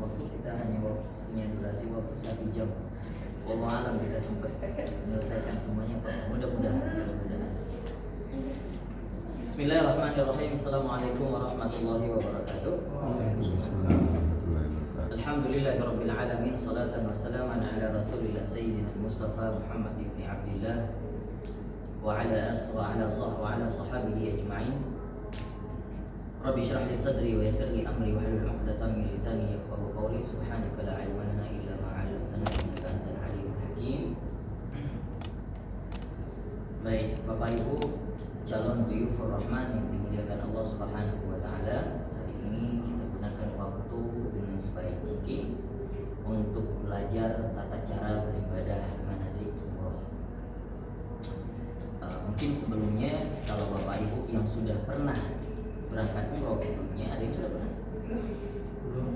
waktu kita hanya punya durasi waktu 1 jam. Allah alam kita sempat menyelesaikan semuanya, Pak. Mudah-mudahan. Bismillahirrahmanirrahim. Assalamualaikum warahmatullahi wabarakatuh. Waalaikumsalam warahmatullahi wabarakatuh. Alhamdulillahirabbil alamin, salatan wassalaman ala Rasulillah sayyidina Mustafa Muhammad ibn Abdullah wa ala sahbihi ajma'in. Rabbi shrah li sadri wa yassir li amri wa hlul 'uqdatam min lisani yafqahu qawli. Subhanaka la 'ilma lana illa ma 'allamtana innaka antal 'alimul hakim. Baik, Bapak Ibu calon duyufur rahman yang dimuliakan Allah Subhanahu wa taala, hari ini kita gunakan waktu dengan sebaik mungkin untuk belajar tata cara beribadah manasik umroh. Mungkin sebelumnya kalau Bapak Ibu yang sudah pernah berangkat umroh sebelumnya, ada yang sudah pernah? Belum.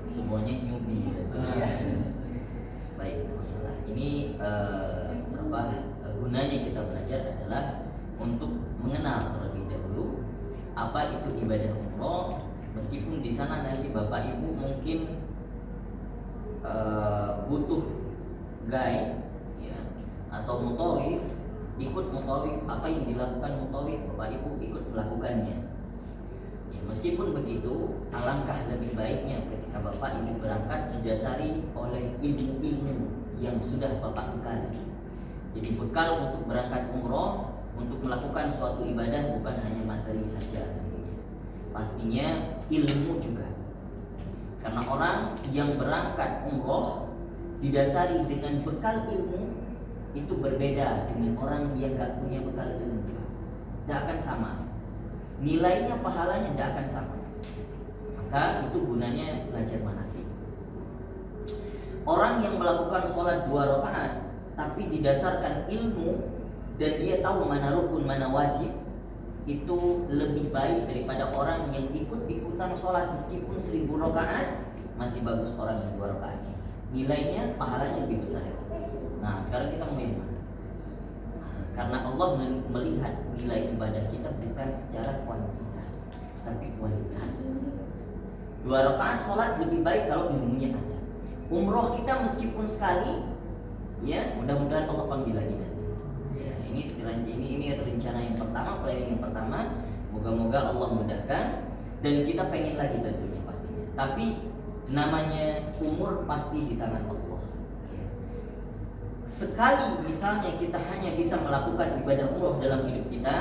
Semuanya newbie ya. Baik, masalah ini gunanya kita belajar adalah untuk mengenal terlebih dahulu apa itu ibadah umroh, meskipun di sana nanti Bapak Ibu mungkin butuh guide ya, atau mutawif, ikut mutawif, apa yang dilakukan mutawif Bapak Ibu ikut melakukannya ya, meskipun begitu alangkah lebih baiknya ketika Bapak Ibu berangkat didasari oleh ilmu-ilmu yang sudah Bapak bekali. Jadi bekal untuk berangkat umroh, untuk melakukan suatu ibadah bukan hanya materi saja, pastinya ilmu juga. Karena orang yang berangkat umroh didasari dengan bekal ilmu itu berbeda dengan orang yang gak punya bekal ilmu. Tidak akan sama, nilainya, pahalanya tidak akan sama. Maka itu gunanya belajar manasik. Orang yang melakukan sholat 2 rakaat tapi didasarkan ilmu dan dia tahu mana rukun, mana wajib, itu lebih baik daripada orang yang ikut-ikutan sholat meskipun 1000 rakaat, masih bagus orang yang 2 rakaat. Nilainya, pahalanya lebih besar. Nah, sekarang kita mau yang mana? Karena Allah melihat nilai ibadah kita bukan secara kuantitas, tapi kualitas. 2 rakaat sholat lebih baik kalau ilmunya ada. Umroh kita meskipun sekali, ya mudah-mudahan Allah panggil lagi nanti. Ya, ini rencana yang pertama, planning yang pertama. Moga-moga Allah mudahkan dan kita pengen lagi tentunya pastinya. Tapi namanya umur pasti di tangan Allah. Ya. Sekali misalnya kita hanya bisa melakukan ibadah umroh dalam hidup kita,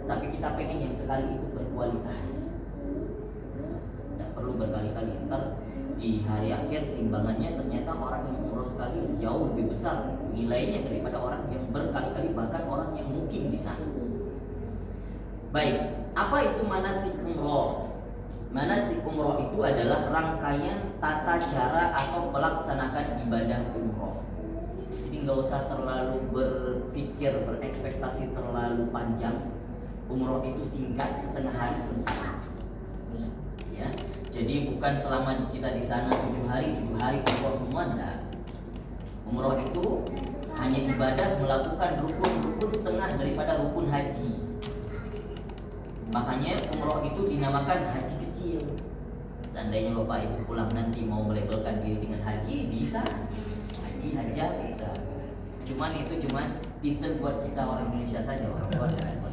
tapi kita pengen yang sekali itu berkualitas. Tidak perlu berkali-kali. Ntar di hari akhir timbangannya ternyata orang yang umroh sekali jauh lebih besar nilainya daripada orang yang berkali-kali, bahkan orang yang mungkin di sana. Baik, apa itu manasik umroh? Manasik umroh itu adalah rangkaian tata cara atau melaksanakan ibadah umroh. Jadi nggak usah terlalu berpikir, berekspektasi terlalu panjang. Umroh itu singkat, setengah hari selesai. Ya, jadi bukan selama kita di sana 7 hari umroh semua, enggak. Umroh itu hanya ibadah melakukan rukun-rukun setengah daripada rukun haji. Makanya umroh itu dinamakan haji kecil. Seandainya Bapak Ibu pulang nanti mau melabelkan diri dengan haji, bisa. Haji aja bisa. Cuman itu cuman titel buat kita orang Indonesia saja, orang luar enggak ada itu.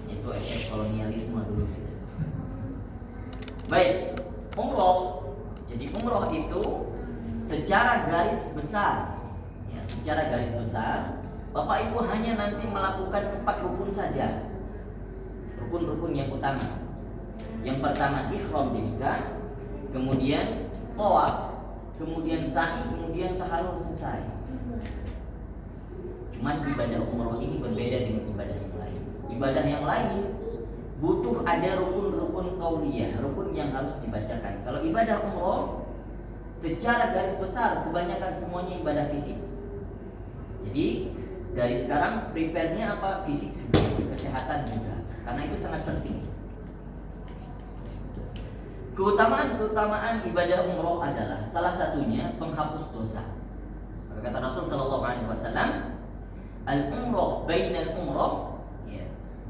Itu efek kolonialisme dulu. Baik, umroh. Jadi umroh itu secara garis besar, ya, secara garis besar, Bapak Ibu hanya nanti melakukan 4 rukun saja. Rukun-rukun yang utama. Yang pertama ihram dirikan, kemudian tawaf, kemudian sa'i, kemudian tahallul selesai. Cuman ibadah umroh ini berbeda dengan ibadah yang lain. Ibadah yang lain butuh ada rukun-rukun qauliyah, rukun yang harus dibacakan. Kalau ibadah umroh secara garis besar kebanyakan semuanya ibadah fisik. Jadi dari sekarang prepare-nya apa? Fisik juga, kesehatan juga. Karena itu sangat penting. Keutamaan ibadah umroh adalah salah satunya penghapus dosa. Maka kata Rasul sallallahu alaihi wasallam, al-umroh bainal umroh, ya,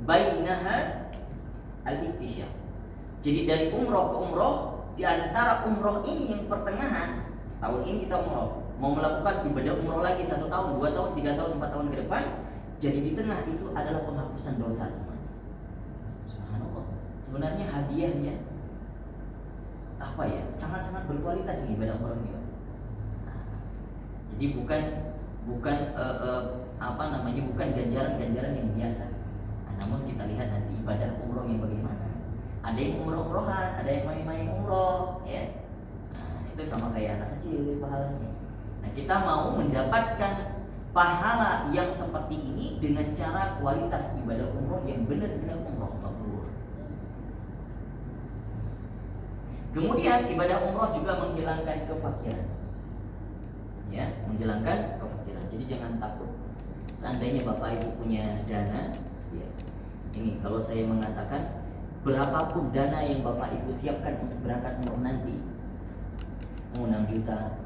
bainaha al-iktisyaf. Jadi dari umroh ke umroh, di antara umroh ini yang pertengahan tahun ini kita umroh, mau melakukan ibadah umroh lagi 1 tahun, 2 tahun, 3 tahun, 4 tahun ke depan. Jadi di tengah itu adalah penghapusan dosa semuanya. Subhanallah. Sebenarnya hadiahnya apa ya? Sangat-sangat berkualitas nih ibadah umroh ini. Nah, jadi bukan bukan ganjaran-ganjaran yang biasa. Nah, namun kita lihat nanti ibadah umroh yang bagaimana. Ada yang umroh-umrohan, ada yang main-main umroh, ya. Nah, itu sama kayak anak kecil pahalanya. Nah, kita mau mendapatkan pahala yang seperti ini dengan cara kualitas ibadah umroh yang benar-benar umroh mabrur. Kemudian ibadah umroh juga menghilangkan kefakiran. Ya, menghilangkan kefakiran. Jadi jangan takut. Seandainya Bapak Ibu punya dana, ya. Ini kalau saya mengatakan berapapun dana yang Bapak Ibu siapkan untuk berangkat umroh nanti, mau 6 juta,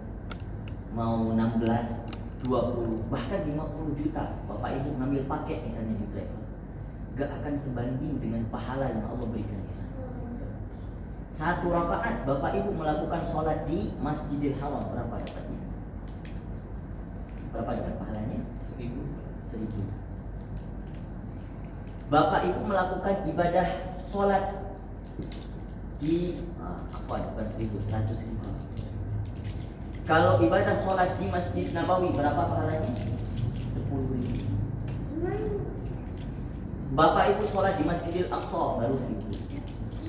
mau 16, 20, bahkan 50 juta Bapak Ibu ngambil paket misalnya di travel, gak akan sebanding dengan pahala yang Allah berikan di sana. 1 rakaat Bapak Ibu melakukan sholat di Masjidil Haram, berapa dapatnya? Berapa dapat pahalanya? 1000. Bapak Ibu melakukan ibadah sholat di bukan 100.000. Kalau ibadah sholat di Masjid Nabawi berapa pahalanya? 10.000. Bapak Ibu sholat di Masjidil Aqsa baru 1.000.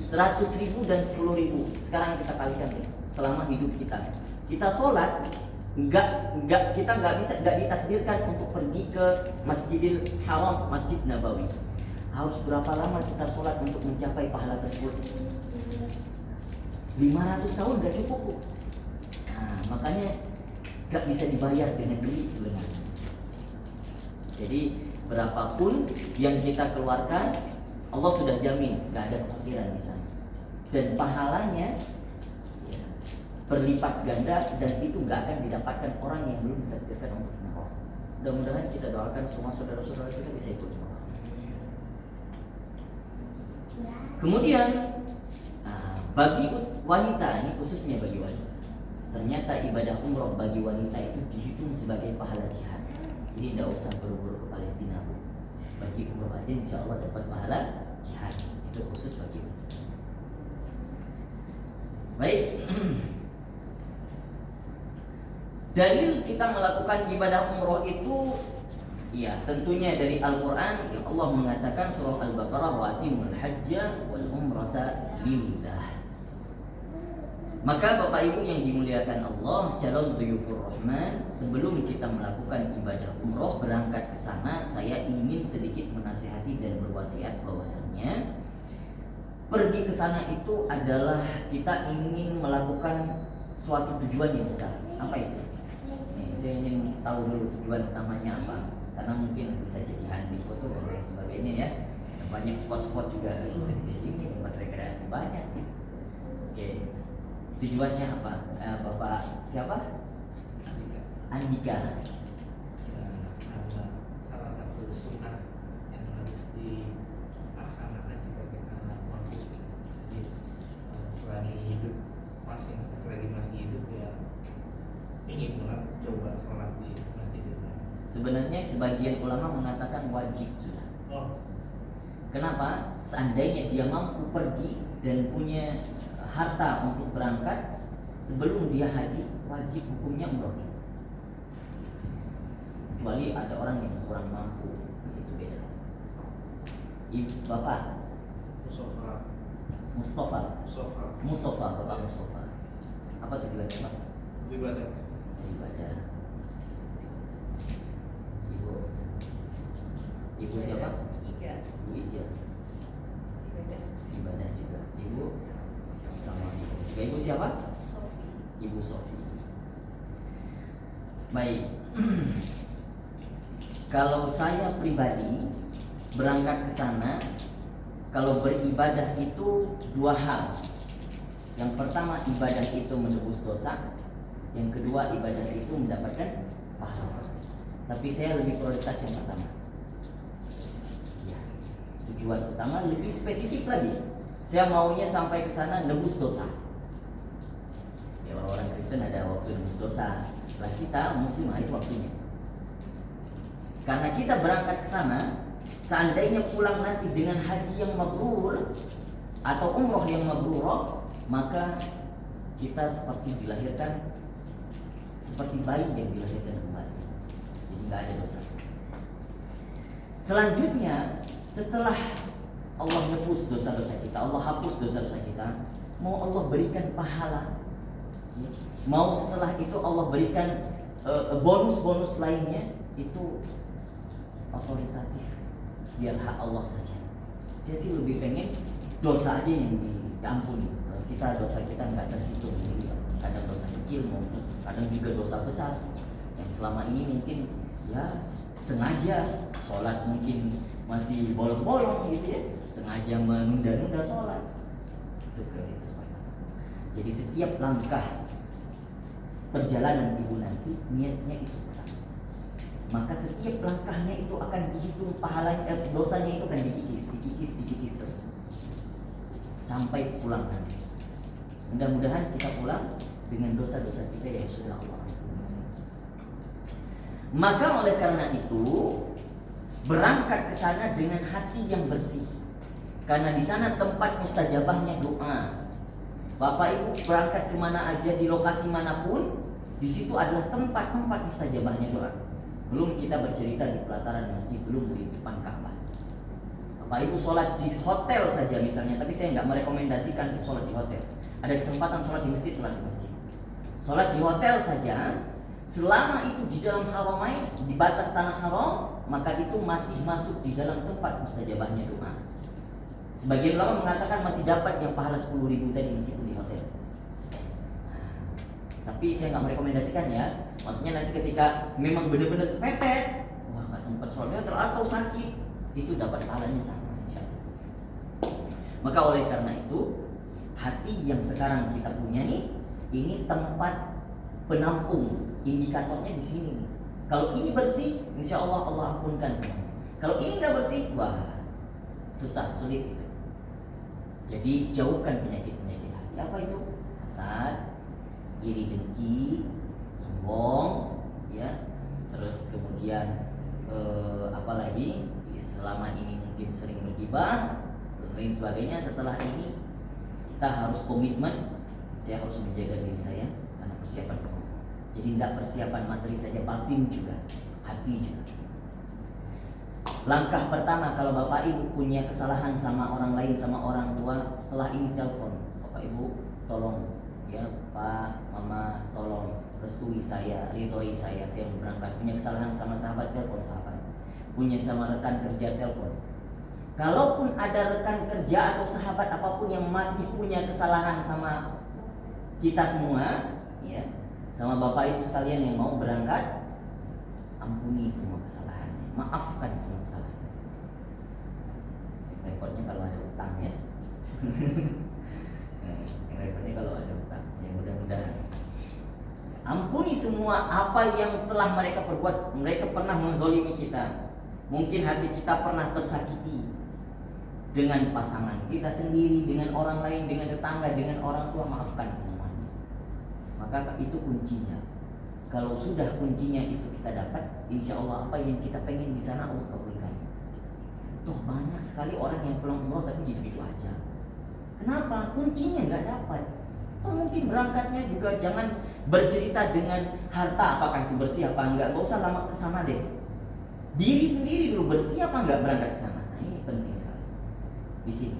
100.000 dan 10.000. Sekarang kita kalikan selama hidup kita. Kita sholat kita nggak ditakdirkan untuk pergi ke Masjidil Haram, Masjid Nabawi. Harus berapa lama kita sholat untuk mencapai pahala tersebut? 500 tahun gak cukup, Bu. Nah, makanya gak bisa dibayar dengan duit sebenarnya. Jadi berapapun yang kita keluarkan, Allah sudah jamin gak ada kefakiran di sana. Dan pahalanya ya, berlipat ganda, dan itu gak akan didapatkan orang yang belum ditakdirkan untuk umroh. Mudah-mudahan kita doakan semua saudara-saudara kita bisa ikut umroh. Kemudian bagi wanita, ini khususnya bagi wanita, ternyata ibadah umroh bagi wanita itu dihitung sebagai pahala jihad. Jadi tidak usah buru-buru ke Palestina, Bu. Bagi umroh aja insya Allah dapat pahala jihad. Itu khusus bagi wanita. Baik. Dalil kita melakukan ibadah umroh itu, ya tentunya dari Al-Quran yang Allah mengatakan surah Al-Baqarah, wa atimul hajja wal umrata lillah. Maka Bapak Ibu yang dimuliakan Allah, calon duyufur rahman, sebelum kita melakukan ibadah umroh berangkat ke sana, saya ingin sedikit menasihati dan berwasiat bahwasannya pergi ke sana itu adalah kita ingin melakukan suatu tujuan yang besar. Apa itu? Nih, saya ingin tahu dulu tujuan utamanya apa. Karena mungkin bisa jadi hunting foto dan lain sebagainya ya. Banyak spot-spot juga bisa dikunjungi, tempat rekreasi banyak. Oke, tujuannya apa? Bapak siapa? Andika. Ya, ada salah satu sunnah yang harus dilaksanakan jika kita mampu. Jadi selagi hidup masih hidup ya ingin coba sholat di masjid. Sebenarnya sebagian ulama mengatakan wajib sudah. Kenapa? Seandainya dia mampu pergi dan punya harta untuk berangkat, sebelum dia haji wajib hukumnya umroh. Kecuali ada orang yang kurang mampu, itu beda. Bapak Mustafa, Bapak Mustafa. Apa tujuannya, Pak? Ibadah. Ibu siapa? Ika. Ibu Ika. Ibadah juga. Ibu sama juga. Ibu siapa? Sofi. Ibu Sofi. Baik. Kalau saya pribadi berangkat ke sana, kalau beribadah itu 2 hal. Yang pertama, ibadah itu menebus dosa. Yang kedua, ibadah itu mendapatkan pahala. Tapi saya lebih prioritas yang pertama. Ya, tujuan utama lebih spesifik lagi. Saya maunya sampai ke sana nebus dosa. Ya orang Kristen ada waktu nebus dosa. Lah kita Muslim itu waktunya. Karena kita berangkat ke sana, seandainya pulang nanti dengan haji yang mabrur atau umroh yang mabrur, maka kita seperti dilahirkan seperti bayi yang dilahirkan kembali. Jadi nggak ada dosa. Selanjutnya, setelah Allah nebus dosa-dosa kita, Allah hapus dosa-dosa kita, mau Allah berikan pahala, mau setelah itu Allah berikan bonus-bonus lainnya, itu otoritatif, biar hak Allah saja. Saya sih lebih pengen dosa aja yang diampuni. Kita dosa kita nggak terhitung, kadang dosa kecil maupun kadang juga dosa besar yang selama ini mungkin ya sengaja sholat mungkin masih bolong-bolong gitu ya, sengaja menunda-nunda sholat, itu prioritas pertama. Jadi setiap langkah perjalanan ibu nanti niatnya itu pertama, maka setiap langkahnya itu akan dihitung pahalanya, dosanya itu akan dikikis terus sampai pulang nanti. Mudah-mudahan kita pulang dengan dosa-dosa kita yang sudah Allah ampuni. Maka oleh karena itu berangkat ke sana dengan hati yang bersih, karena di sana tempat mustajabahnya doa. Bapak Ibu berangkat kemana aja di lokasi manapun, di situ adalah tempat-tempat mustajabahnya doa. Belum kita bercerita di pelataran masjid, belum di depan Ka'bah. Bapak Ibu sholat di hotel saja misalnya, tapi saya nggak merekomendasikan untuk sholat di hotel. Ada kesempatan sholat di masjid, sholat di masjid. Sholat di hotel saja, selama itu di dalam haramain, di batas tanah haram, maka itu masih masuk di dalam tempat mustajabahnya doa. Sebagian ulama mengatakan masih dapat yang pahala 10.000 tadi meskipun di hotel. Tapi saya nggak merekomendasikan ya. Maksudnya nanti ketika memang benar-benar kepepet, wah nggak sempat sholat di hotel atau sakit, itu dapat pahalanya sama insya Allah. Maka oleh karena itu, hati yang sekarang kita punya nih, ini tempat penampung, indikatornya di sini nih. Kalau ini bersih, insya Allah Allah ampunkan semuanya. Kalau ini nggak bersih, wah susah, sulit itu. Jadi jauhkan penyakit-penyakit hati. Apa itu? Hasad, iri dengki, sombong, ya. Terus kemudian apalagi selama ini mungkin sering bergibah, dan lain sebagainya. Setelah ini kita harus komitmen. Saya harus menjaga diri saya karena persiapan kamu. Jadi tidak persiapan materi saja, batin juga, hati juga. Langkah pertama kalau Bapak Ibu punya kesalahan sama orang lain, sama orang tua, setelah ini telepon, Bapak Ibu tolong ya Pak, Mama tolong restui saya, ridhoi saya mau berangkat. Punya kesalahan sama sahabat, telepon sahabat. Punya sama rekan kerja, telepon. Kalaupun ada rekan kerja atau sahabat apapun yang masih punya kesalahan sama kita semua, ya, sama Bapak Ibu sekalian yang mau berangkat, ampuni semua kesalahannya, maafkan semua kesalahannya. Repotnya kalau ada utang ya. Repotnya kalau ada utang. Ya mudah-mudahan ampuni semua apa yang telah mereka perbuat. Mereka pernah menzolimi kita. Mungkin hati kita pernah tersakiti dengan pasangan kita sendiri, dengan orang lain, dengan tetangga, dengan orang tua. Maafkan semuanya. Maka itu kuncinya. Kalau sudah kuncinya itu kita dapat, insya Allah apa yang kita pengen di sana Allah kabulkan. Tuh banyak sekali orang yang pulang umroh tapi gitu-gitu aja. Kenapa? Kuncinya nggak dapat. Atau mungkin berangkatnya juga jangan bercerita dengan harta, apakah itu bersih apa enggak. Nggak usah lama ke sana deh. Diri sendiri dulu, bersih apa enggak berangkat ke sana. Nah ini penting sekali di sini.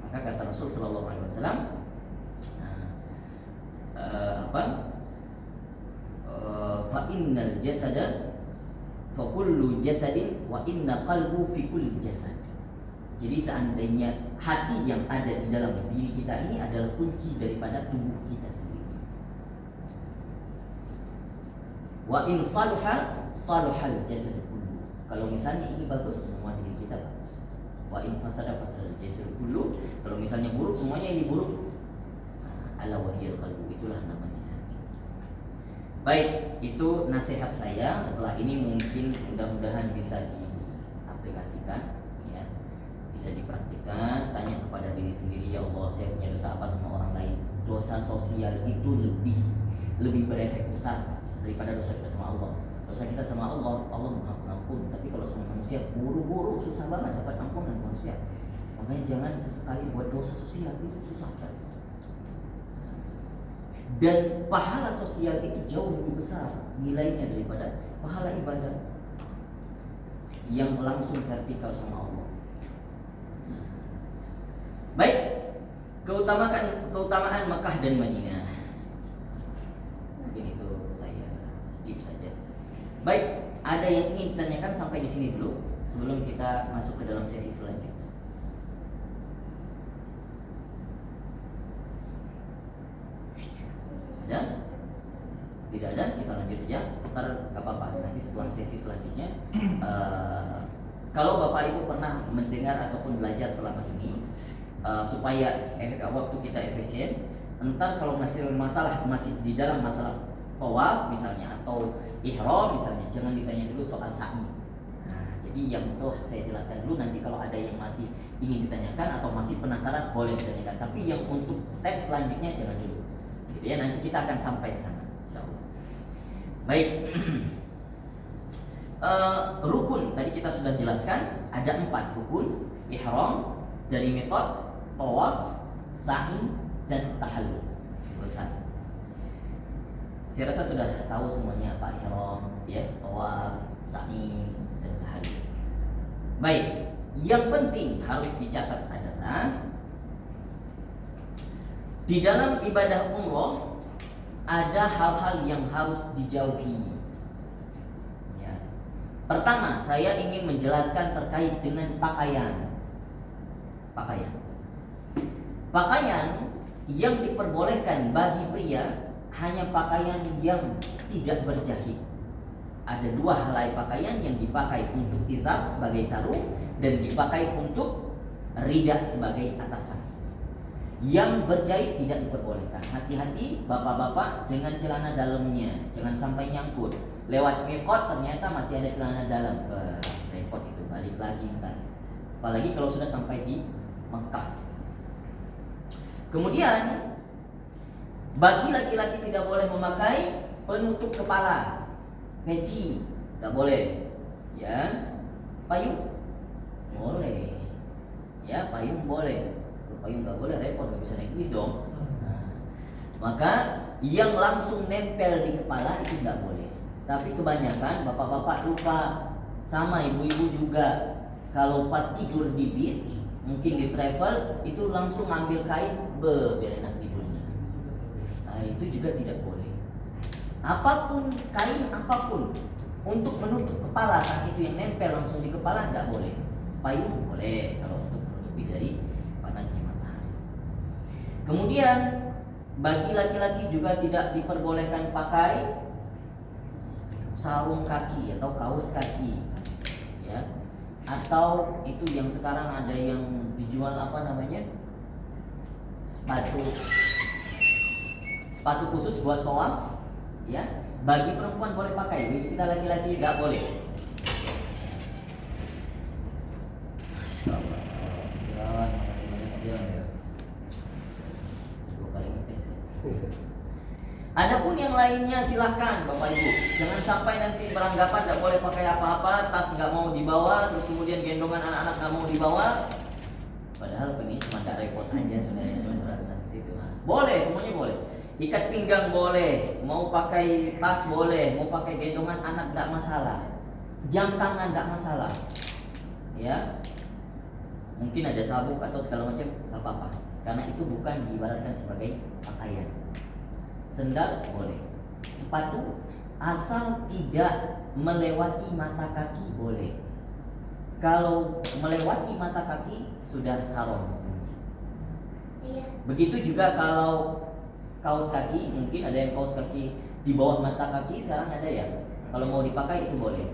Maka kata Rasul Sallallahu Alaihi Wasallam, fa innal jasada fa kullu jasadin wa inna qalbu fi kulli jasad. Jadi seandainya hati yang ada di dalam diri kita ini adalah kunci daripada tubuh kita sendiri. Wa in saluha saluhal jasad kullu. Kalau misalnya ini bagus, semua diri kita bagus. Wa in fasada fasadal jasad kullu. Kalau misalnya buruk, semuanya ini buruk. Ala wahyil qalbu, itulah namanya hati. Baik, itu nasihat saya. Setelah ini mungkin mudah-mudahan bisa diaplikasikan ya. bisa dipraktikkan. Tanya kepada diri sendiri, ya Allah, saya punya dosa apa sama orang lain. Dosa sosial itu lebih berefek besar daripada dosa kita sama Allah. Dosa kita sama Allah, Allah maha pengampun. Tapi kalau sama manusia, buru-buru susah banget dapat ampunan manusia. Makanya jangan sesekali buat dosa sosial, itu susah sekali. Dan pahala sosial itu jauh lebih besar nilainya daripada pahala ibadah yang langsung vertikal sama Allah. Baik, keutamaan Mekah dan Madinah. Mungkin itu saya skip saja. Baik, ada yang ingin ditanyakan sampai di sini dulu sebelum kita masuk ke dalam sesi selanjutnya. Ada? Tidak ada, kita lanjut aja. Ntar gak apa-apa, nanti setelah sesi selanjutnya kalau Bapak Ibu pernah mendengar ataupun belajar selama ini, supaya waktu kita efisien, entar kalau masih di dalam masalah tawaf misalnya atau ihram misalnya, jangan ditanya dulu soal sa'i. Nah, jadi yang telah saya jelaskan dulu, nanti kalau ada yang masih ingin ditanyakan atau masih penasaran boleh ditanyakan, tapi yang untuk step selanjutnya jangan dulu. Gitu ya, nanti kita akan sampai ke sana insyaallah. Baik. Rukun tadi kita sudah jelaskan, ada 4 rukun: ihram, dari miqat, tawaf, sa'i, dan tahallul. Selesai. Saya rasa sudah tahu semuanya apa ihram, ya, tawaf, sa'i, dan tahallul. Baik, yang penting harus dicatat adalah di dalam ibadah umroh ada hal-hal yang harus dijauhi. Pertama, saya ingin menjelaskan terkait dengan pakaian. Pakaian yang diperbolehkan bagi pria hanya pakaian yang tidak berjahit. Ada 2 helai pakaian yang dipakai untuk izar sebagai sarung dan dipakai untuk rida sebagai atasan. Yang berjahit tidak diperbolehkan. Hati-hati bapak-bapak dengan celana dalamnya, jangan sampai nyangkut. Lewat miqat ternyata masih ada celana dalam, repot itu, balik lagi ntar. Apalagi kalau sudah sampai di Mekah. Kemudian bagi laki-laki tidak boleh memakai penutup kepala, peci, tidak boleh. Ya, payung boleh. Ya, payung boleh. Kalau payung nggak boleh, repot, nggak bisa naik bis dong. Nah, maka yang langsung nempel di kepala itu tidak boleh. Tapi kebanyakan bapak-bapak lupa, sama ibu-ibu juga. Kalau pas tidur di bis, mungkin di travel, itu langsung ambil kain, biar enak tidurnya. Nah, itu juga tidak boleh. Apapun, kain apapun, untuk menutup kepala, kan itu yang nempel langsung di kepala, tidak boleh. Payung boleh, kalau untuk menutupi dari panasnya matahari. Kemudian, bagi laki-laki juga tidak diperbolehkan pakai sarung kaki atau kaos kaki, ya, atau itu yang sekarang ada yang dijual apa namanya, sepatu khusus buat tawaf, ya. Bagi perempuan boleh pakai, bagi kita laki-laki tidak boleh. Masya Allah, ya, makasih banyak ya. Gue paling intens ya. Adapun yang lainnya silahkan Bapak Ibu, jangan sampai nanti beranggapan tidak boleh pakai apa-apa, tas nggak mau dibawa, terus kemudian gendongan anak-anak nggak mau dibawa. Padahal pengen cuma nggak repot aja sebenarnya, cuma berasa di situ. Nah, boleh, semuanya boleh. Ikat pinggang boleh, mau pakai tas boleh, mau pakai gendongan anak nggak masalah, jam tangan nggak masalah. Ya, mungkin ada sabuk atau segala macam nggak apa-apa, karena itu bukan diibaratkan sebagai pakaian. Sendal boleh, sepatu asal tidak melewati mata kaki boleh. Kalau melewati mata kaki sudah haram. Begitu juga kalau kaos kaki, mungkin ada yang kaos kaki di bawah mata kaki, sekarang ada ya. Kalau mau dipakai itu boleh.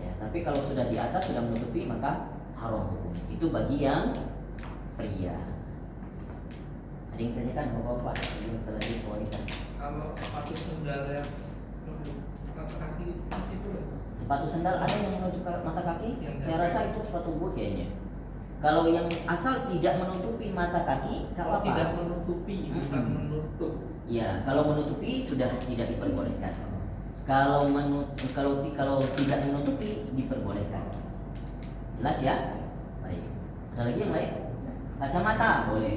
Ya, tapi kalau sudah di atas sudah menutupi maka haram. Itu bagi yang pria. Ada yang tanyakan bapak-bapak sebelum kita lanjut ke wanita? Kalau sepatu sendal yang menutup mata kaki itu, Sepatu sendal ada yang menutup mata kaki? Yang Saya rasa itu sepatu boot kayaknya. Kalau yang asal tidak menutupi mata kaki, nggak Kalau apa-apa. tidak menutupi, bukan menutup. Ya, kalau menutupi sudah tidak diperbolehkan. Kalau tidak menutupi diperbolehkan. Jelas ya? Baik. Ada lagi yang lain? Kacamata boleh.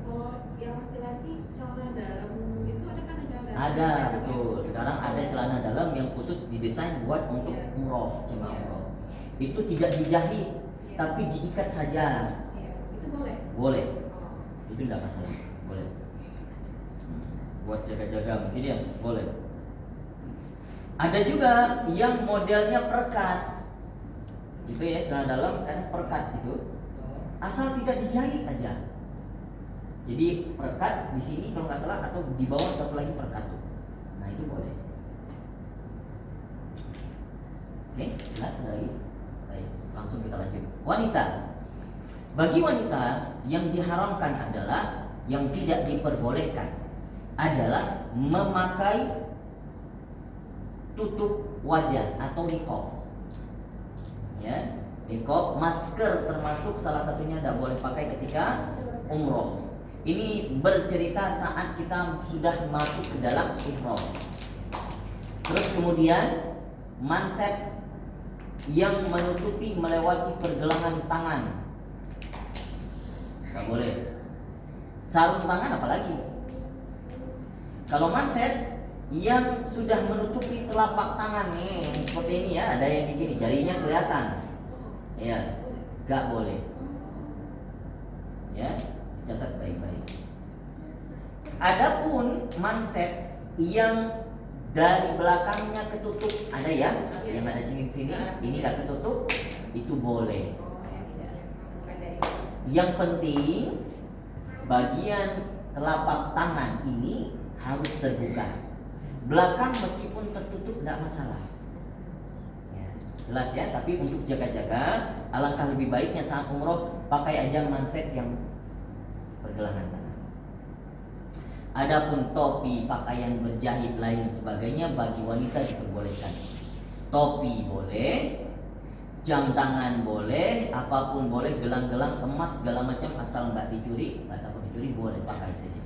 Kalau yang laki-laki celana dalam itu ada kan celana dalam? Ada, betul. Sekarang ada celana dalam yang khusus didesain buat untuk Iya. umroh, jemaah Iya. umroh. Itu tidak dijahit, Iya. tapi diikat saja. Iya, itu boleh. Boleh. Oh. Itu tidak masalah. Boleh. Buat jaga-jaga mungkin ya, boleh. Ada juga yang modelnya perkat. Gitu ya, celana dalam kan perkat gitu. Asal tidak dijahit aja. Jadi perkat di sini kalau nggak salah atau di bawah satu lagi perkat tuh. Nah itu boleh. Oke, jelas ada lagi. Baik, langsung kita lanjut. Wanita. Bagi wanita yang diharamkan adalah yang tidak diperbolehkan adalah memakai tutup wajah atau niqab. Ya, niqab, masker termasuk salah satunya tidak boleh pakai ketika umroh. Ini bercerita saat kita sudah masuk ke dalam ihram. Terus kemudian manset yang menutupi melewati pergelangan tangan nggak boleh. Sarung tangan apalagi. Kalau manset yang sudah menutupi telapak tangan nih seperti ini ya, ada yang kayak gini, jarinya kelihatan. Ya, nggak boleh. Ya, catat baik-baik. Adapun manset yang dari belakangnya ketutup, ada ya, yang ada di sini, ini nggak ketutup, itu boleh. Oh, yang tidak ada. Bukan dari Yang penting bagian telapak tangan ini harus terbuka. Belakang meskipun tertutup tidak masalah. Ya, jelas ya, tapi untuk jaga-jaga alangkah lebih baiknya saat umroh pakai aja manset yang pergelangan tangan. Adapun topi, pakaian berjahit lain sebagainya bagi wanita diperbolehkan. Topi boleh, jam tangan boleh, apapun boleh, gelang-gelang emas segala macam asal nggak dicuri, nggak takut dicuri boleh pakai saja.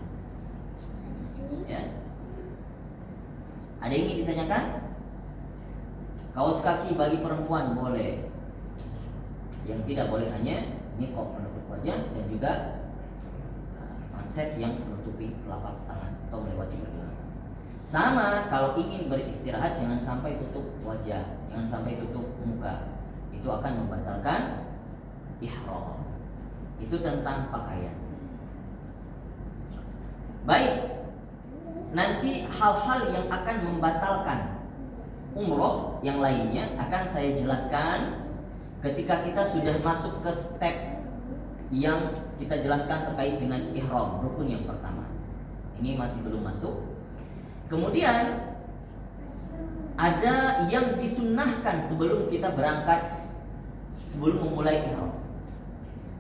Ya. Ada yang ingin ditanyakan? Kaos kaki bagi perempuan boleh. Yang tidak boleh hanya niqab menutup wajah dan juga manset yang menutupi telapak tangan atau melewati pergelangan. Sama kalau ingin beristirahat jangan sampai tutup wajah, jangan sampai tutup muka. Itu akan membatalkan ihram. Itu tentang pakaian. Baik. Nanti hal-hal yang akan membatalkan umroh yang lainnya akan saya jelaskan ketika kita sudah masuk ke step yang kita jelaskan terkait dengan ihram, rukun yang pertama. Ini masih belum masuk. Kemudian ada yang disunnahkan sebelum kita berangkat, sebelum memulai ihram.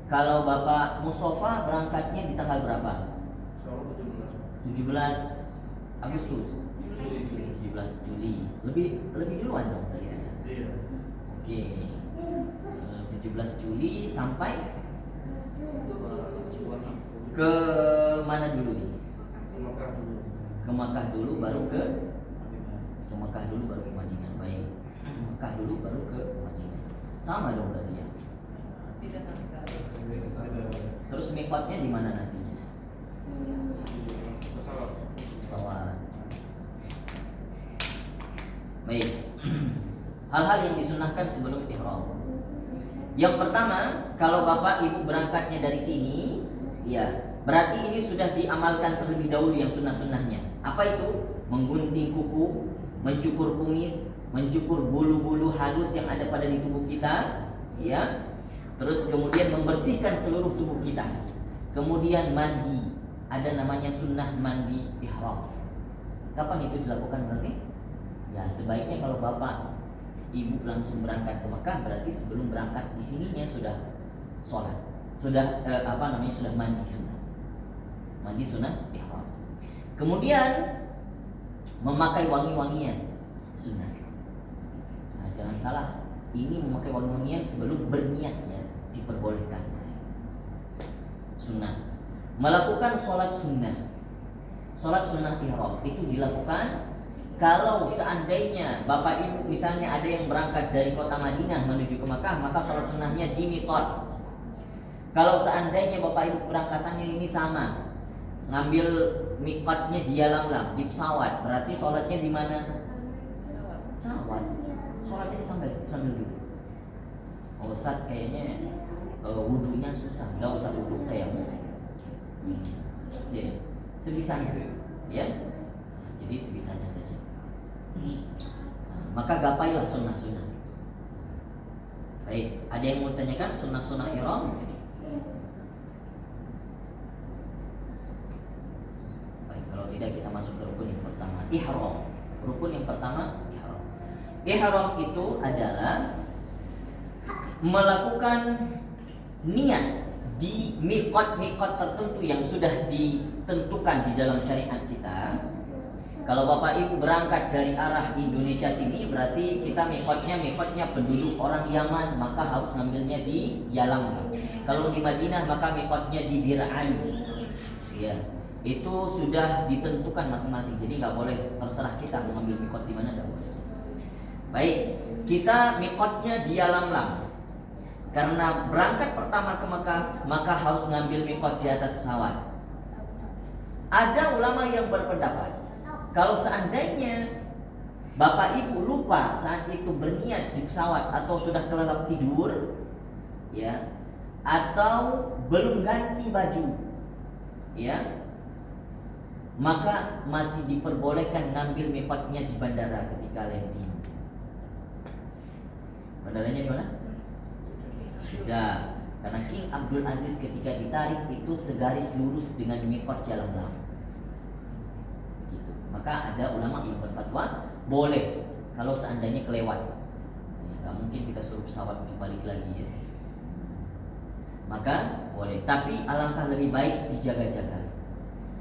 Kalau Bapak Mustafa berangkatnya di tanggal berapa? 17 Agustus. 17 Juli. Lebih duluan dong tadi. Iya. Oke. 17 Juli sampai ke mana dulu nih? Ke Makkah dulu baru ke Makkah dulu baru ke Madinah. Baik. Makkah dulu baru ke Madinah. Sama dong berarti ya. tidak tanggal. Terus miqatnya di mana nantinya? Pesawat. Baik. Hal-hal yang disunahkan sebelum ihram. Yang pertama, kalau Bapak Ibu berangkatnya dari sini, ya, berarti ini sudah diamalkan terlebih dahulu yang sunnah-sunnahnya. Apa itu? Menggunting kuku, mencukur kumis, mencukur bulu-bulu halus yang ada pada di tubuh kita, ya. Terus kemudian membersihkan seluruh tubuh kita. Kemudian mandi. Ada namanya sunnah mandi ihram. Kapan itu dilakukan berarti? Ya, sebaiknya kalau Bapak Ibu langsung berangkat ke Mekah, berarti sebelum berangkat di sininya sudah sholat, sudah sudah mandi sunnah, mandi sunnah ihram. Kemudian memakai wangi-wangian sunnah. Nah, jangan salah, ini memakai wangi-wangian sebelum berniat ya, diperbolehkan masih. Sunnah. Melakukan sholat sunnah. Sholat sunnah ihram itu dilakukan kalau seandainya Bapak Ibu misalnya ada yang berangkat dari kota Madinah menuju ke Makkah, maka sholat sunnahnya di miqat. Kalau seandainya Bapak Ibu keberangkatannya ini sama, ngambil miqatnya di Yalamlam, di pesawat, berarti sholatnya di mana? Pesawat. Sholatnya sambil duduk. Oh, Ustaz kayaknya wudunya susah, nggak usah wudhu tayamum. Ya, sebisanya, ya. Jadi sebisanya saja. Maka gapailah sunnah-sunnah. Baik, ada yang mau tanyakan sunnah-sunnah ihram? Baik, kalau tidak kita masuk ke rukun yang pertama, ihram. Rukun yang pertama, ihram. Ihram itu adalah melakukan niat di miqat tertentu yang sudah ditentukan di dalam syariat kita. Kalau Bapak Ibu berangkat dari arah Indonesia sini, berarti kita miqatnya penduduk orang Yaman, maka harus ngambilnya di Yalamlam. Kalau di Madinah maka miqatnya di Bir'an. Ya, itu sudah ditentukan masing-masing. Jadi nggak boleh terserah kita mau ngambil miqat di mana, nggak boleh. Baik, kita miqatnya di Yalamlam. Karena berangkat pertama ke Mekah, maka harus ngambil miqat di atas pesawat. Ada ulama yang berpendapat kalau seandainya Bapak Ibu lupa saat itu berniat di pesawat atau sudah kelelap tidur, ya, atau belum ganti baju, ya, maka masih diperbolehkan ngambil miqatnya di bandara ketika landing. Bandaranya di mana? Ya, karena King Abdul Aziz ketika ditarik itu segaris lurus dengan miqat Yalamlam. Gitu. Maka ada ulama yang berfatwa boleh kalau seandainya kelewat. Ya, gak mungkin kita suruh pesawat balik lagi ya. Maka boleh, tapi alangkah lebih baik dijaga-jaga.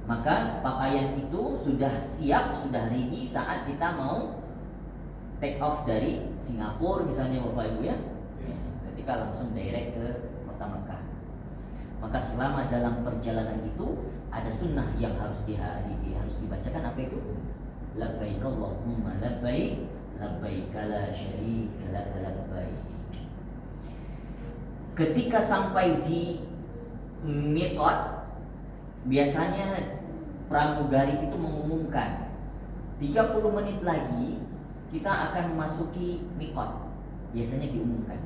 Maka pakaian itu sudah siap, sudah ready saat kita mau take off dari Singapura misalnya Bapak Ibu ya. Ketika langsung direct ke kota Makkah. Maka selama dalam perjalanan itu ada sunnah yang harus dibacakan. Apa itu? Labbaik Allahumma labbaik, labbaik la syarika lak labbaik. Ketika sampai di miqat, biasanya pramugari itu mengumumkan 30 menit lagi kita akan memasuki miqat. Biasanya diumumkan.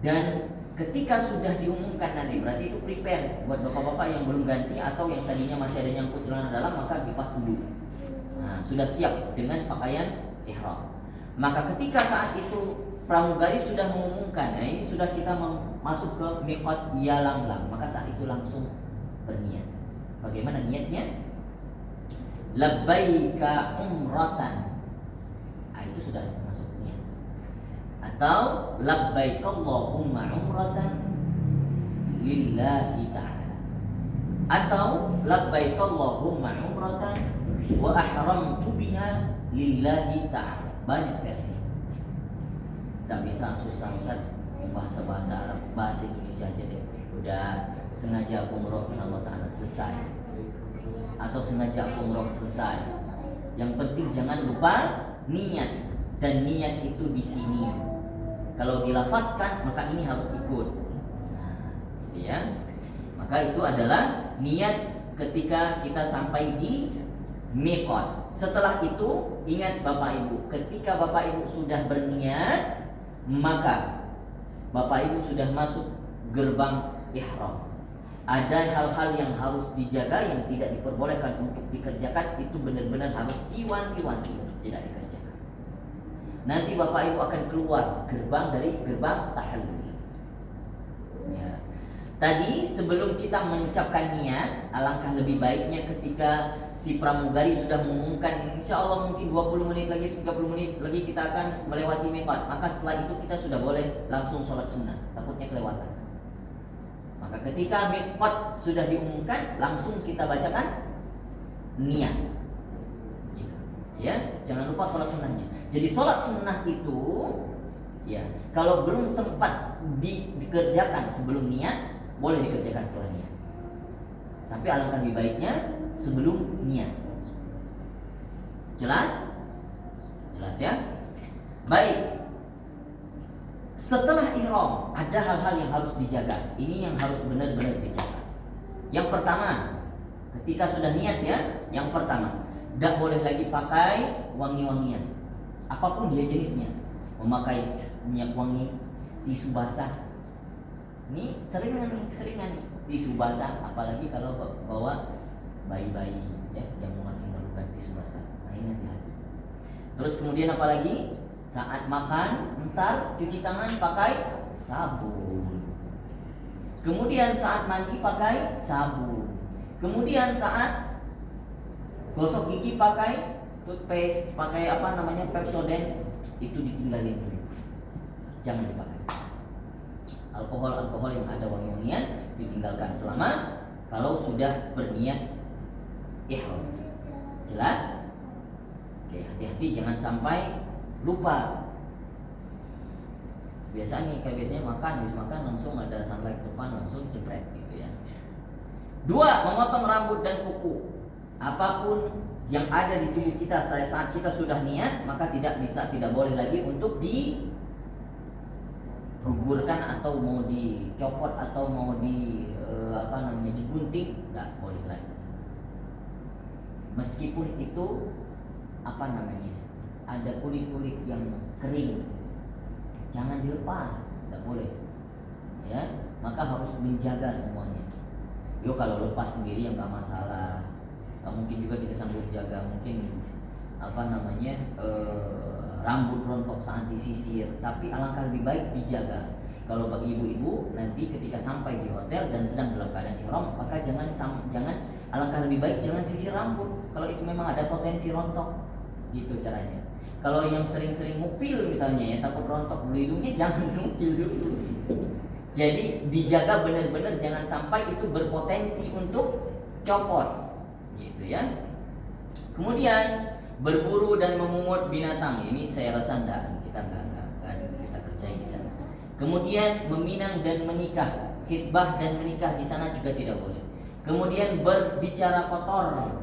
Dan ketika sudah diumumkan nanti, berarti itu prepare buat bapak-bapak yang belum ganti atau yang tadinya masih ada nyangkut celana dalam, maka kipas dulu. Nah, sudah siap dengan pakaian ihram. Maka ketika saat itu pramugari sudah mengumumkan, nah ini sudah kita masuk ke miqat Yalamlam, maka saat itu langsung berniat. Bagaimana niatnya? Labbaika umratan. Nah, itu sudah masuk niat. Atau labbaik Allahumma umratan lillahi ta'ala. Atau labbaik Allahumma umratan wa ahramtu biha lillahi ta'ala. Banyak versi. Tak bisa susah Ustaz bahasa Arab, bahasa Indonesia aja deh. Udah sengaja aku umroh dengan Allah Ta'ala selesai, atau sengaja aku umroh selesai. Yang penting jangan lupa niat, dan niat itu di sini. Kalau dilafazkan maka ini harus ikut. Nah, gitu ya. Maka itu adalah niat ketika kita sampai di miqat. Setelah itu ingat Bapak Ibu, ketika Bapak Ibu sudah berniat, maka Bapak Ibu sudah masuk gerbang ihram. Ada hal-hal yang harus dijaga yang tidak diperbolehkan untuk dikerjakan, itu benar-benar harus diwanti-wanti untuk tidak dikerjakan. Nanti Bapak Ibu akan keluar dari gerbang tahallul. Ya. Tadi sebelum kita mengucapkan niat, alangkah lebih baiknya ketika si pramugari sudah mengumumkan, insya Allah mungkin 20 menit lagi, 30 menit lagi kita akan melewati miqat. Maka setelah itu kita sudah boleh langsung sholat sunnah, takutnya kelewatan. Maka ketika miqat sudah diumumkan, langsung kita bacakan niat. Gitu. Ya, jangan lupa sholat sunnahnya. Jadi sholat sunnah itu Ya, kalau belum sempat dikerjakan sebelum niat, boleh dikerjakan setelah niat. Tapi alangkah lebih baiknya sebelum niat. Jelas? Jelas ya? Baik. Setelah ihram, ada hal-hal yang harus dijaga. Ini yang harus benar-benar dijaga. Yang pertama, ketika sudah niat ya, yang pertama, tidak boleh lagi pakai wangi-wangian. Apapun dia jenisnya. Memakai minyak wangi, tisu basah. Ini seringan nih, tisu basah, apalagi kalau bawa bayi-bayi ya yang masih memerlukan tisu basah. Nah, ini hati-hati. Terus kemudian apalagi? Saat makan, ntar cuci tangan pakai sabun. Kemudian saat mandi pakai sabun. Kemudian saat gosok gigi pakai toothpaste, pakai Pepsodent, itu ditinggalin dulu. Jangan dipakai. Alkohol yang ada wangi-wangian ditinggalkan selama kalau sudah berniat ihram. Jelas? Oke, hati-hati jangan sampai lupa. Biasanya biasanya habis makan langsung ada sunlight depan langsung jepret gitu ya. 2. Memotong rambut dan kuku. Apapun yang ada di tubuh kita saat kita sudah niat, maka tidak boleh lagi untuk digugurkan atau mau dicopot atau mau digunting, nggak boleh lagi. Meskipun itu ada kulit-kulit yang kering, jangan dilepas, tidak boleh. Ya, maka harus menjaga semuanya. Kalau lepas sendiri yang nggak masalah. Mungkin juga kita sambil jaga, mungkin rambut rontok saat disisir, tapi alangkah lebih baik dijaga. Kalau bagi ibu-ibu nanti ketika sampai di hotel dan sedang dalam keadaan ihram, maka jangan alangkah lebih baik jangan sisir rambut kalau itu memang ada potensi rontok. Gitu caranya. Kalau yang sering-sering ngupil misalnya ya, takut rontok bulu hidungnya, jangan ngupil dulu gitu. Jadi dijaga benar-benar jangan sampai itu berpotensi untuk copot. Gitu ya. Kemudian berburu dan memungut binatang, ini saya rasa kita kerjain di sana. Kemudian meminang dan menikah, khitbah dan menikah di sana juga tidak boleh. Kemudian berbicara kotor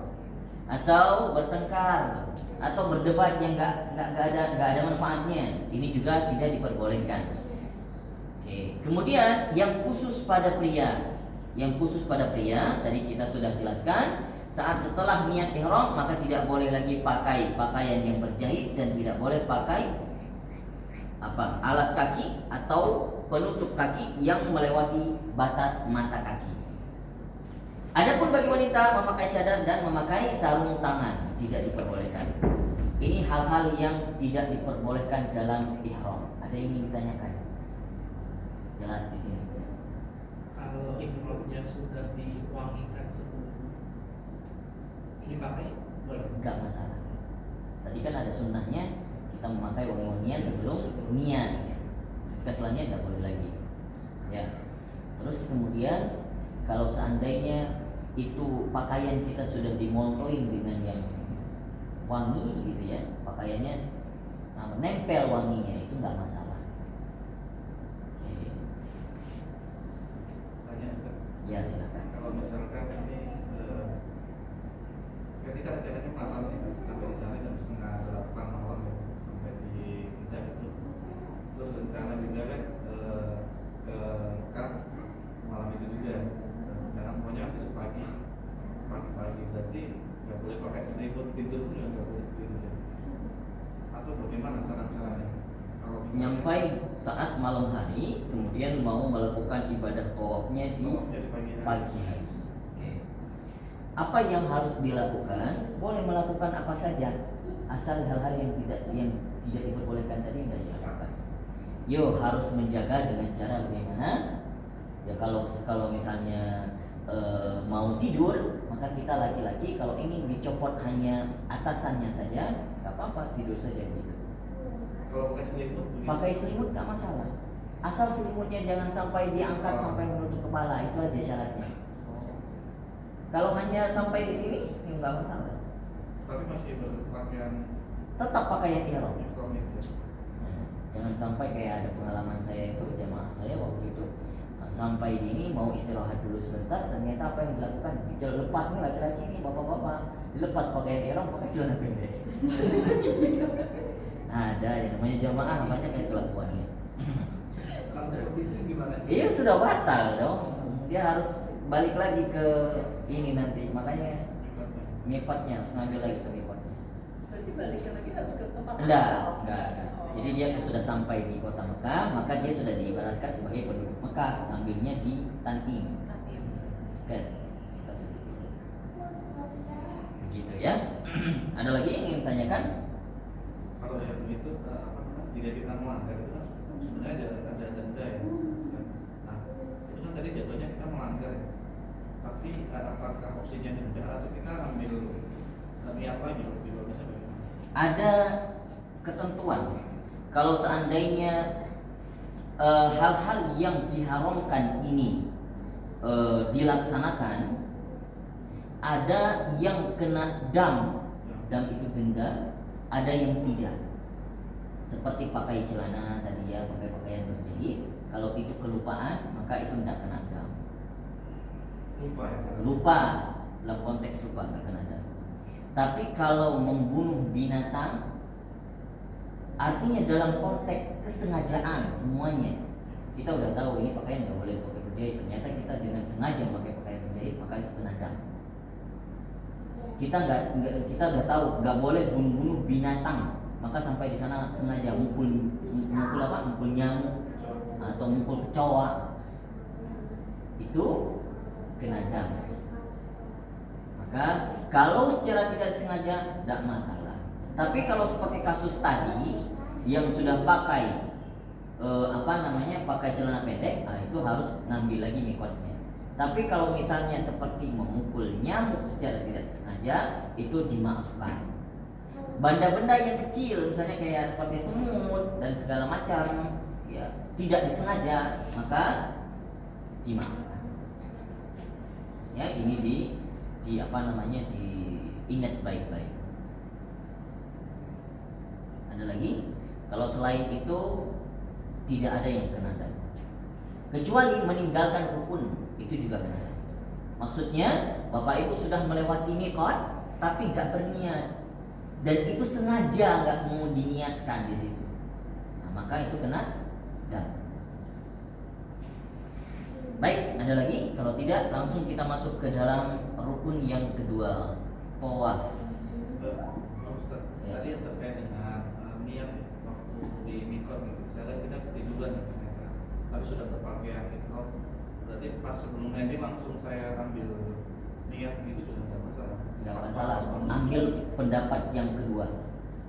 atau bertengkar atau berdebat yang nggak ada manfaatnya, ini juga tidak diperbolehkan. Oke. Kemudian yang khusus pada pria, tadi kita sudah jelaskan. Saat setelah niat ihram maka tidak boleh lagi pakai pakaian yang berjahit dan tidak boleh pakai alas kaki atau penutup kaki yang melewati batas mata kaki. Adapun bagi wanita memakai cadar dan memakai sarung tangan tidak diperbolehkan. Ini hal-hal yang tidak diperbolehkan dalam ihram. Ada yang ingin ditanyakan? Jelas di sini. Kalau ihramnya sudah diwangikan sebelum dipakai boleh? Enggak masalah. Tadi kan ada sunnahnya kita memakai wangi-wangian sebelum niat. Keselanjutnya tidak boleh lagi. Ya. Terus kemudian kalau seandainya itu pakaian kita sudah dimoltoin dengan yang wangi gitu ya, pakaiannya nempel wanginya, itu nggak masalah. Oke. Tanya Ustaz. Ya silakan. Kalau misalkan ini ketika rencananya malam itu sampai di sana jam 7:30 malam ya, sampai di kita itu, terus rencana juga kan ke Mekah malam itu juga, rencana pokoknya besok pagi berarti nggak boleh pakai selimut, tidur pun nggak boleh gitu ya. Atau bagaimana saran-sarannya? Kalau misalnya Nyampai saat malam hari, kemudian mau melakukan ibadah tawafnya di pagi hari. Oke. Apa yang harus dilakukan? Boleh melakukan apa saja, asal hal-hal yang tidak diperbolehkan tadi tidak dilakukan. Harus menjaga dengan cara bagaimana? Ya kalau misalnya mau tidur, maka kita laki-laki kalau ingin dicopot hanya atasannya saja, nggak apa-apa, tidur saja gitu. kalau pakai selimut begitu? Pakai selimut nggak masalah, asal selimutnya jangan sampai diangkat sampai menutup kepala, itu aja syaratnya. Kalau hanya sampai di sini, ya nggak masalah. Tapi masih berpakaian Tetap pakaian ihram. ihram itu. Jangan sampai kayak ada pengalaman saya itu, jamaah saya waktu itu sampai di ini mau istirahat dulu sebentar, ternyata apa yang dilakukan? Lepas nih laki-laki ini, bapak-bapak dilepas pakaian ihram, pakai celana pendek. Ada yang namanya jamaah banyak yang kelakuannya. Kalau seperti itu gimana? Iya sudah batal dong. Dia harus balik lagi ke ini nanti. Makanya mikotnya harus ngambil lagi ke mikotnya. Berarti baliknya lagi harus ke tempat Enggak. Oh. Jadi dia sudah sampai di kota Mekah, maka dia sudah diibaratkan sebagai penduduk Mekah. Ngambilnya di Tan'im. Kan? Kita tutup dulu. Begitu ya. Ada lagi yang ingin tanyakan? Kalau yang begitu apa namanya, jika kita melanggar itu kan sebenarnya ada denda ya. Nah itu kan tadi jatuhnya kita melanggar ya. Tapi apakah opsinya denda atau kita ambil niat lagi juga bisa bagaimana? Ada ketentuan. Kalau seandainya hal-hal yang diharamkan ini dilaksanakan, ada yang kena dam itu denda, ada yang tidak. Seperti pakai celana tadi ya, pakai pakaian berjahit, kalau itu kelupaan maka itu tidak kena dam. Lupa ya. Lupa, dalam konteks lupa nggak kena dam. Tapi kalau membunuh binatang, artinya dalam konteks kesengajaan semuanya. Kita udah tahu ini pakaian nggak boleh pakai berjahit, ternyata kita dengan sengaja pakai pakaian berjahit, maka itu kena dam. Kita udah tahu nggak boleh bunuh binatang, maka sampai di sana sengaja mukul nyamuk atau mukul kecoa, itu kena dam. Maka kalau secara tidak sengaja tidak masalah. Tapi kalau seperti kasus tadi yang sudah pakai pakai celana pendek, itu harus ngambil lagi mikotnya. Tapi kalau misalnya seperti memukul nyamuk secara tidak sengaja, itu dimaafkan. Benda-benda yang kecil, misalnya kayak seperti semut dan segala macam, ya tidak disengaja, maka dimaafkan. Ya, ini diingat baik-baik. Ada lagi? Kalau selain itu tidak ada yang kena dam. Kecuali meninggalkan rukun, itu juga kena dam. Maksudnya Bapak Ibu sudah melewati mikot tapi nggak berniat, dan itu sengaja nggak mau diniatkan di situ, nah, maka itu kena dam. Baik, ada lagi? Kalau tidak, langsung kita masuk ke dalam rukun yang kedua, tawaf. Ustaz, tadi yang terkait dengan niat waktu di mikot gitu. Misalnya kita ketiduran ya ternyata, tapi sudah berpakaian mikot. Berarti pas sebelum landing langsung saya ambil niat gitu sudah tidak masalah. Tidak masalah. Ambil pendapat yang kedua.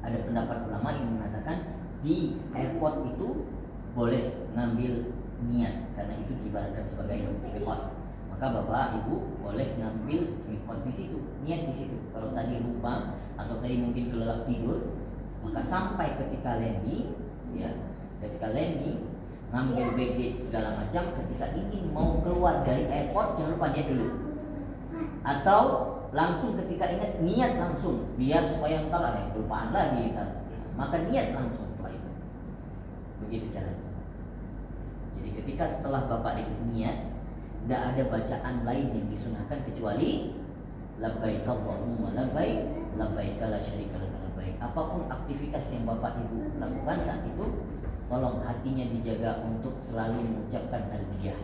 Ada pendapat ulama yang mengatakan di airport itu boleh ngambil niat karena itu diibaratkan sebagai mikot. Maka Bapak Ibu boleh ngambil mikot di situ, niat di situ. Kalau tadi lupa atau tadi mungkin kelelap tidur, maka sampai ketika landing, ya, ketika landing ngambil baggage segala macam, ketika ingin mau keluar dari airport jangan lupa niat dulu. Atau langsung ketika ingat niat langsung, biar supaya entar ada kelupaan lagi entar. Maka niat langsung setelah itu. Begitu caranya. Jadi ketika setelah Bapak Ibu niat, tidak ada bacaan lain yang disunahkan kecuali labbaik Allahumma labbaik, labbaik la syarika lak labbaik. Apapun aktivitas yang Bapak Ibu lakukan saat itu, tolong hatinya dijaga untuk selalu mengucapkan talbiyah.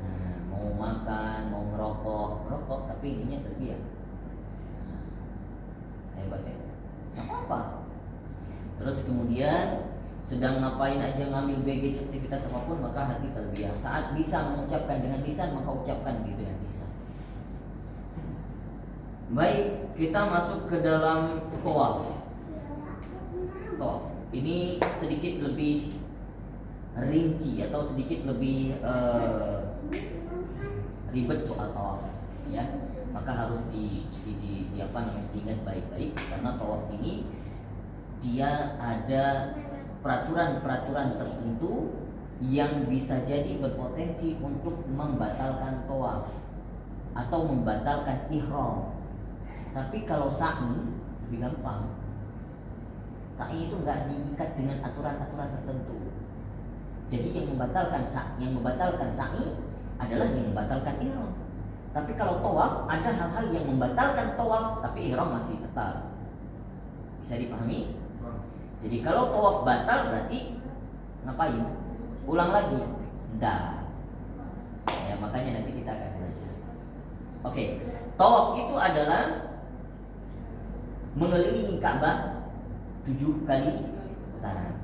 Nah, mau makan, mau ngerokok tapi ininya talbiyah. Hebat ya? Nggak apa-apa. Terus kemudian sedang ngapain aja, ngambil baggage aktivitas apapun, maka hati talbiyah. Saat bisa mengucapkan dengan lisan, maka ucapkan dengan lisan. Baik, kita masuk ke dalam tawaf. Tawaf ini sedikit lebih rinci atau sedikit lebih ribet soal tawaf, ya. Maka harus diingat baik-baik karena tawaf ini dia ada peraturan-peraturan tertentu yang bisa jadi berpotensi untuk membatalkan tawaf atau membatalkan ihram. Tapi kalau sa'i lebih gampang. Sa'i itu nggak diikat dengan aturan-aturan tertentu. Jadi yang membatalkan sa'i adalah yang membatalkan ihram. Tapi kalau tawaf ada hal-hal yang membatalkan tawaf tapi ihram masih tetap. Bisa dipahami? Jadi kalau tawaf batal berarti ngapain? Ulang lagi? Enggak. Ya makanya nanti kita akan belajar. Oke, tawaf itu adalah mengelilingi Ka'bah 7 kali putaran.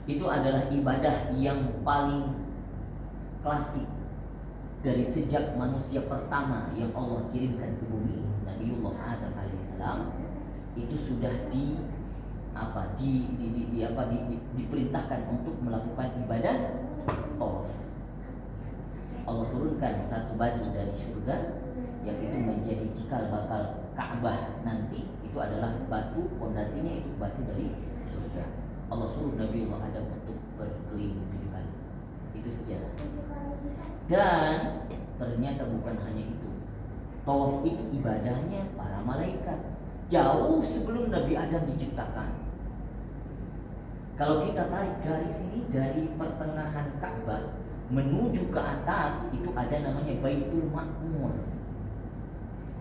Itu adalah ibadah yang paling klasik dari sejak manusia pertama yang Allah kirimkan ke bumi, Nabiullah Adam alaihissalam, itu sudah diperintahkan untuk melakukan ibadah tawaf. Allah turunkan satu batu dari surga yang itu menjadi cikal bakal Ka'bah nanti. Itu adalah batu, pondasinya itu batu dari surga. Allah suruh Nabiullah Adam untuk berkeliling 7 kali. Itu sejarah. Dan ternyata bukan hanya itu. Tawaf itu ibadahnya para malaikat jauh sebelum Nabi Adam diciptakan. Kalau kita tarik garis ini dari pertengahan Ka'bah menuju ke atas, itu ada namanya Baitul Ma'mur.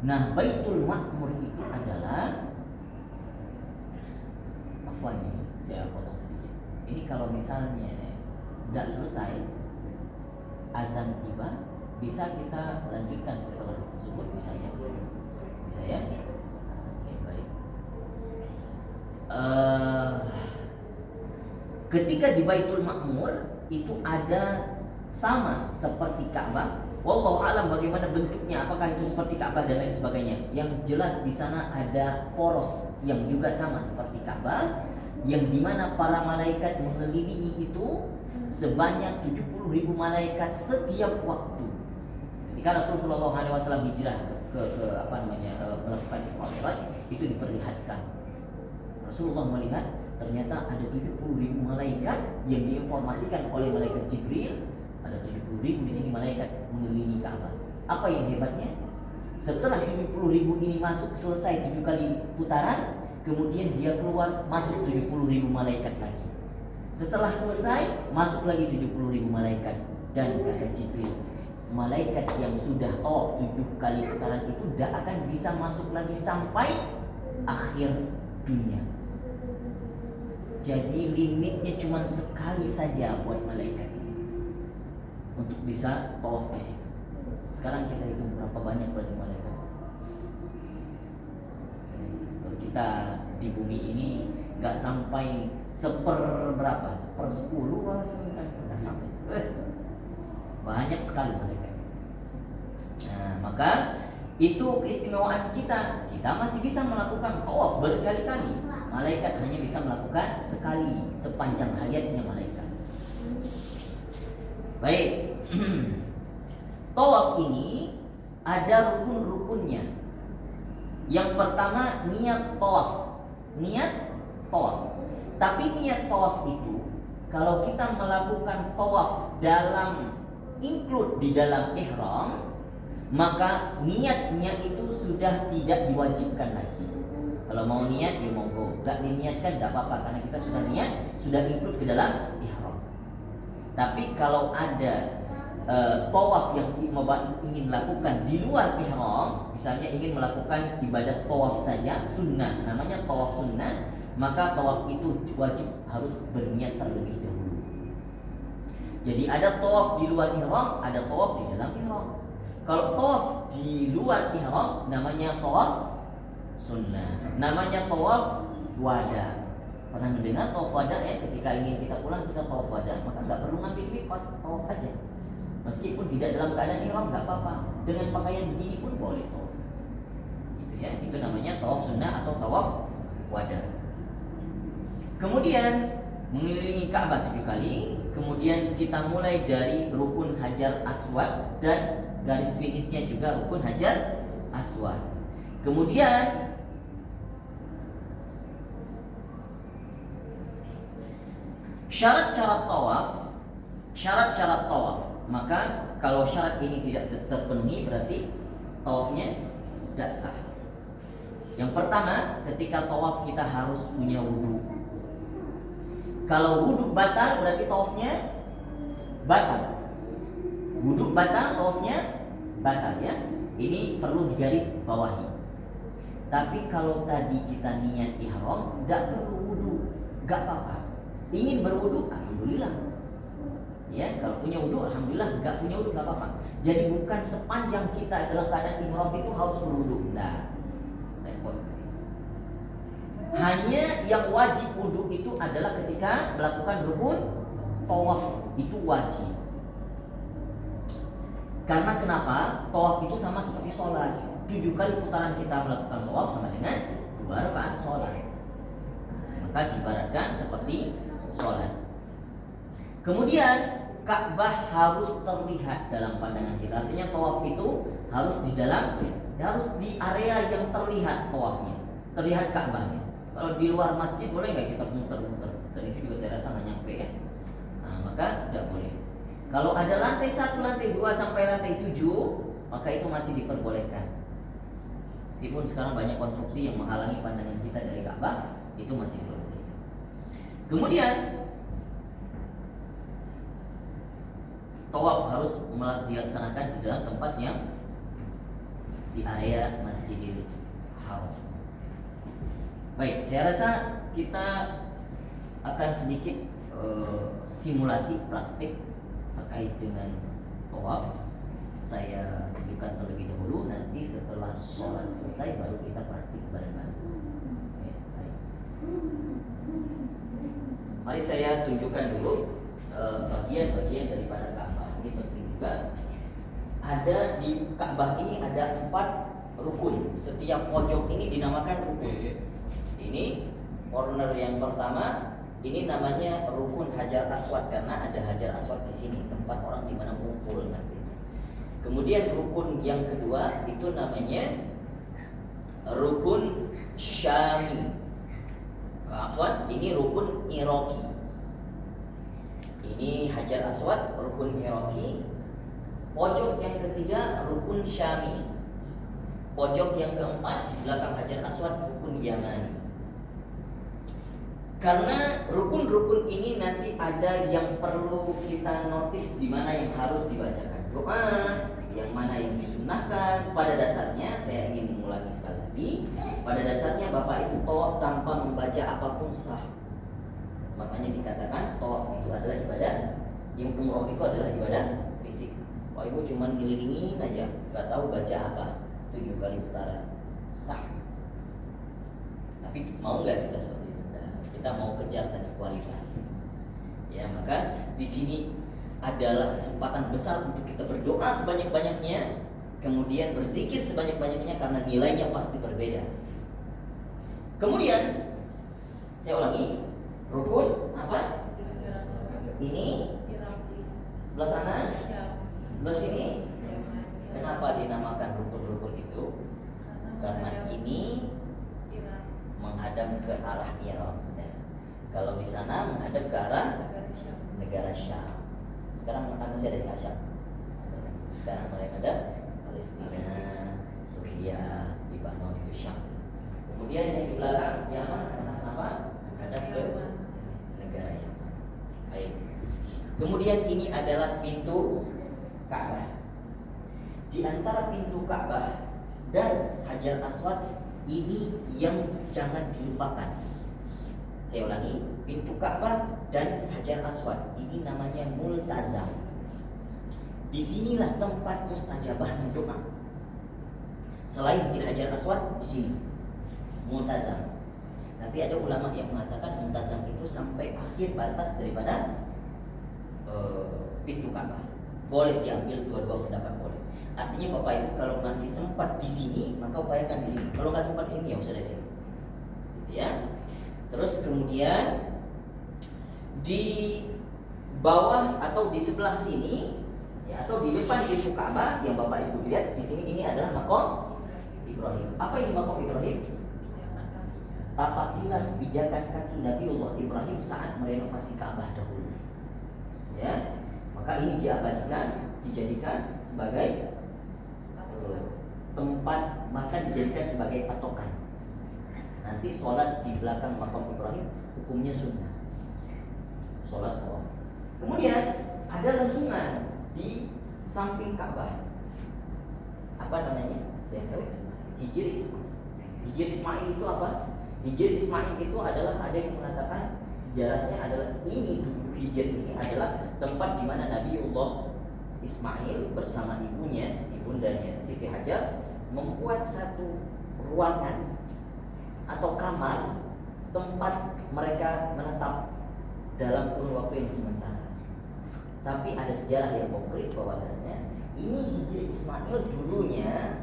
Nah, Baitul Ma'mur itu adalah ini saya potong sedikit. Ini kalau misalnya tidak selesai azan tiba, bisa kita lanjutkan setelah subuh, bisa ya? Bisa ya? Oke, baik. Ketika di Baitul Ma'mur itu ada sama seperti Ka'bah. Wallahu alam bagaimana bentuknya, apakah itu seperti Ka'bah dan lain sebagainya. Yang jelas di sana ada poros yang juga sama seperti Ka'bah, yang dimana para malaikat mengelilingi itu sebanyak 70.000 malaikat setiap waktu. Ketika Rasulullah SAW hijrah ke melakukan Isra Mi'raj, itu diperlihatkan. Rasulullah melihat ternyata ada 70.000 malaikat yang diinformasikan oleh malaikat Jibril. Ada 70.000 di sini malaikat mengelilingi Ka'bah. Apa yang hebatnya? Setelah 70.000 ini masuk, selesai 7 kali putaran, kemudian dia keluar, masuk 70.000 malaikat lagi. Setelah selesai, masuk lagi 70.000 malaikat. Dan kata Jibril, malaikat yang sudah tawaf 7 kali putaran itu tidak akan bisa masuk lagi sampai akhir dunia. Jadi limitnya cuma sekali saja buat malaikat untuk bisa tawaf di situ. Sekarang kita hitung berapa banyak berarti malaikat. Kalau kita di bumi ini nggak sampai seperberapa, 1/10 nggak sampai. Banyak sekali malaikat. Nah, maka itu keistimewaan kita. Kita masih bisa melakukan tawaf berkali-kali. Malaikat hanya bisa melakukan sekali sepanjang hayatnya malaikat. Baik. Tawaf ini ada rukun-rukunnya. Yang pertama niat tawaf. Niat tawaf. Tapi niat tawaf itu kalau kita melakukan tawaf dalam include di dalam ihram, maka niatnya itu sudah tidak diwajibkan lagi. Kalau mau niat ya monggo, gak diniatkan tidak apa-apa karena kita sudah niat, sudah include ke dalam ihram. Tapi kalau ada tawaf yang ingin lakukan di luar ihram, misalnya ingin melakukan ibadah tawaf saja, sunnah, namanya tawaf sunnah, maka tawaf itu wajib harus berniat terlebih dahulu. Jadi ada tawaf di luar ihram, ada tawaf di dalam ihram. Kalau tawaf di luar ihram namanya tawaf sunnah, namanya tawaf wada. Pernah mendengar tawaf wada ya? Ketika ingin kita pulang kita tawaf wada, maka nggak perlu ngambil miqat, tawaf aja. Meskipun tidak dalam keadaan ihram nggak apa-apa, dengan pakaian begini pun boleh tawaf. Gitu ya, itu namanya tawaf sunnah atau tawaf wada. Kemudian mengelilingi Ka'bah 7 kali. Kemudian kita mulai dari rukun Hajar Aswad dan garis finishnya juga rukun Hajar Aswad. Kemudian syarat-syarat tawaf, maka kalau syarat ini tidak terpenuhi berarti tawafnya tidak sah. Yang pertama, ketika tawaf kita harus punya wudhu. Kalau wudhu batal berarti tawafnya batal. Wudhu batal, tawafnya batal ya. Ini perlu digaris bawahi. Tapi kalau tadi kita niat ihram, tidak perlu wudhu, gak apa-apa. Ingin berwudhu, alhamdulillah. Ya, kalau punya wudhu, alhamdulillah. Gak punya wudhu, gak apa-apa. Jadi bukan sepanjang kita dalam keadaan ihram itu harus berwudhu. Nah, repot. Hanya yang wajib wudhu itu adalah ketika melakukan rukun tawaf, itu wajib. Karena kenapa? Tawaf itu sama seperti sholat. 7 kali putaran kita melakukan tawaf sama dengan 2 rakaat sholat. Maka diibaratkan seperti sholat. Kemudian Ka'bah harus terlihat dalam pandangan kita. Artinya tawaf itu harus di dalam, harus di area yang terlihat tawafnya, terlihat Ka'bahnya. Kalau di luar masjid boleh nggak kita muter-muter? Dan itu juga saya rasa nggak nyampe ya. Nah, maka tidak boleh. Kalau ada lantai 1, lantai 2 sampai lantai 7, maka itu masih diperbolehkan. Meskipun sekarang banyak konstruksi yang menghalangi pandangan kita dari Ka'bah, itu masih diperbolehkan. Kemudian tawaf harus dilaksanakan di dalam tempat yang di area Masjidil Haram. Baik, saya rasa kita akan sedikit simulasi praktik terkait dengan tawaf. Saya tunjukkan terlebih dahulu, nanti setelah sholat selesai baru kita praktik bareng-bareng. Oke, baik. Mari saya tunjukkan dulu bagian-bagian daripada Ka'bah. Ini penting juga. Ada di Ka'bah ini ada 4 rukun. Setiap pojok ini dinamakan rukun. Ini corner yang pertama, ini namanya rukun Hajar Aswad karena ada Hajar Aswad di sini, tempat orang di mana ngumpul nanti. Kemudian rukun yang kedua itu namanya rukun Syami. Afwan, ini rukun Iraqi. Ini Hajar Aswad, rukun Iraqi. Pojok yang ketiga rukun Syami. Pojok yang keempat di belakang Hajar Aswad rukun Yamani. Karena rukun-rukun ini nanti ada yang perlu kita notis di mana yang harus dibacakan doa, yang mana yang disunnahkan. Pada dasarnya saya ingin mengulangi sekali lagi, pada dasarnya Bapak Ibu tawaf tanpa membaca apapun sah. Makanya dikatakan tawaf itu adalah ibadah, yang umroh itu adalah ibadah fisik. Bapak Ibu cuma ngelilingin aja, nggak tahu baca apa, 7 kali putaran sah. Tapi mau nggak kita seperti itu? Nah, kita mau kejar tadi kualitas. Ya, maka di sini adalah kesempatan besar untuk kita berdoa sebanyak-banyaknya, kemudian berzikir sebanyak-banyaknya karena nilainya pasti berbeda. Kemudian saya ulangi, rukun apa? Ini sebelah sana, sebelah sini. Kenapa dinamakan rukun-rukun itu? Karena ini menghadap ke arah Irak. Nah, kalau di sana menghadap ke arah negara Syam. Sekarang masih ada di Syam. Sekarang mulai ada Palestina, Suriah, Lebanon, itu Syam. Kemudian yang di belakang Yaman, kenapa? Menghadap ke negara Yaman. Baik. Kemudian ini adalah pintu Ka'bah. Di antara pintu Ka'bah dan Hajar Aswad ini yang jangan dilupakan. Saya ulangi, pintu Ka'bah dan Hajar Aswad ini namanya multazam. Disinilah tempat mustajabahnya doa. Selain di Hajar Aswad, di sini multazam. Tapi ada ulama yang mengatakan multazam itu sampai akhir batas daripada pintu Ka'bah. Boleh diambil dua-dua pendapat boleh. Artinya Bapak Ibu kalau masih sempat di sini, maka upayakan di sini. Kalau nggak sempat di sini ya usah dari sini. Gitu ya. Terus kemudian di bawah atau di sebelah sini, ya, atau di depan pintu Ka'bah yang Bapak Ibu lihat di sini, ini adalah maqam Ibrahim. Apa ini maqam Ibrahim? Tapak tilas pijakan kaki Nabiullah Ibrahim saat merenovasi Ka'bah dahulu. Ya, maka ini diabadikan, dijadikan sebagai tempat, maka dijadikan sebagai patokan. nanti sholat di belakang makam Ibrahim hukumnya sunnah. Sholat tawaf. Kemudian ada lengkungan di samping Ka'bah. Apa namanya? Hijir Ismail. Hijir Ismail itu apa? Hijir Ismail itu adalah, ada yang mengatakan sejarahnya adalah ini, dulu Hijir ini adalah tempat di mana Nabiullah Ismail bersama ibundanya Siti Hajar membuat satu ruangan atau kamar tempat mereka menetap dalam kurun waktu yang sementara. Tapi ada sejarah yang konkret bahwasanya ini Hijir Ismail dulunya,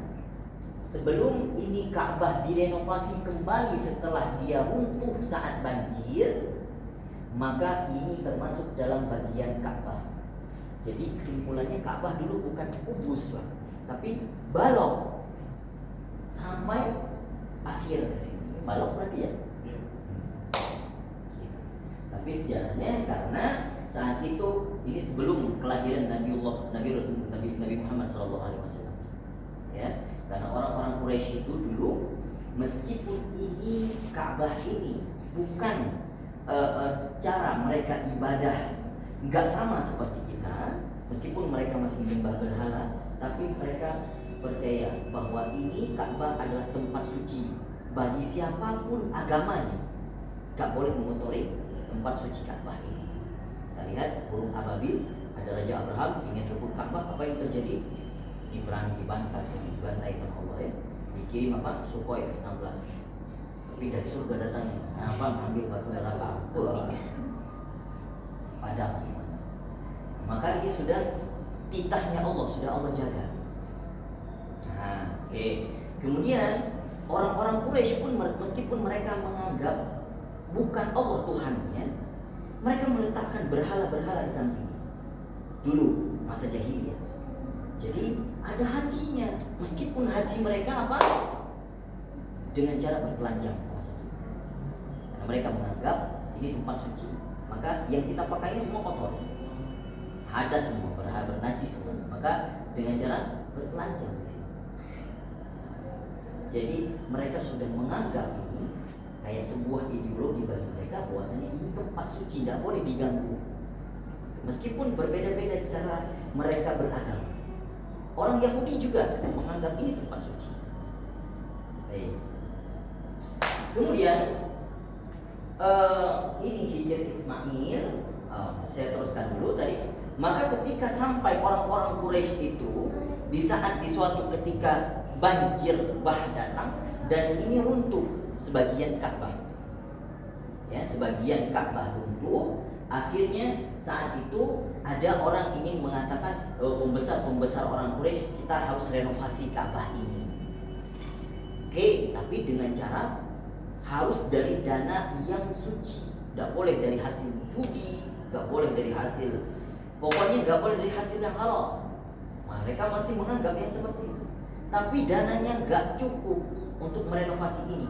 sebelum ini Ka'bah direnovasi kembali setelah dia runtuh saat banjir, maka ini termasuk dalam bagian Ka'bah. Jadi kesimpulannya Ka'bah dulu bukan kubus, Pak, tapi balok sampai akhir ke sini. Balok berarti ya? Tapi sejarahnya karena saat itu ini sebelum kelahiran Nabi Muhammad SAW. Ya, karena orang-orang Quraisy itu dulu, meskipun ini Ka'bah ini bukan cara mereka ibadah, nggak sama seperti kita, meskipun mereka masih menyembah berhala, tapi mereka percaya bahwa ini Ka'bah adalah tempat suci bagi siapapun agamanya, nggak boleh mengotori tempat suci Ka'bah ini. Kita lihat burung ababil, ada Raja Abraham ingin rebut Ka'bah, apa yang terjadi? Dibantai sama Allah ya. Dikirim apa? Sukhoi F-16. Tapi dari surga datangnya, apa? Ambil batu neraka, padam semuanya. Maka ini sudah titahnya Allah, sudah Allah jaga. Nah, oke. Kemudian orang-orang Quraisy pun meskipun mereka menganggap bukan Allah Tuhannya, mereka meletakkan berhala-berhala di samping. Dulu masa jahiliyah. Jadi ada hajinya, meskipun haji mereka apa? Dengan cara bertelanjang salah satu. Karena mereka menganggap ini tempat suci, maka yang kita pakai ini semua kotor, ada semua bernajis semua. Maka dengan cara bertelanjang di sini. Jadi mereka sudah menganggap ini kayak sebuah ideologi bagi mereka bahwasanya ini tempat suci, tidak boleh diganggu. Meskipun berbeda-beda cara mereka beragama. Orang Yahudi juga menganggap ini tempat suci. Baik. Kemudian ini Hijir Ismail, saya teruskan dulu tadi. Maka ketika sampai orang-orang Quraisy itu, di saat di suatu ketika banjir bah datang dan ini runtuh sebagian Ka'bah, ya, sebagian Ka'bah runtuh. Akhirnya saat itu ada orang ingin mengatakan, pembesar orang Quraisy, kita harus renovasi Ka'bah ini. Oke, tapi dengan cara harus dari dana yang suci, tidak boleh dari hasil judi, nggak boleh dari hasil, pokoknya nggak boleh dari hasil yang haram. Mereka masih menganggap yang seperti itu. Tapi dananya nggak cukup untuk merenovasi ini.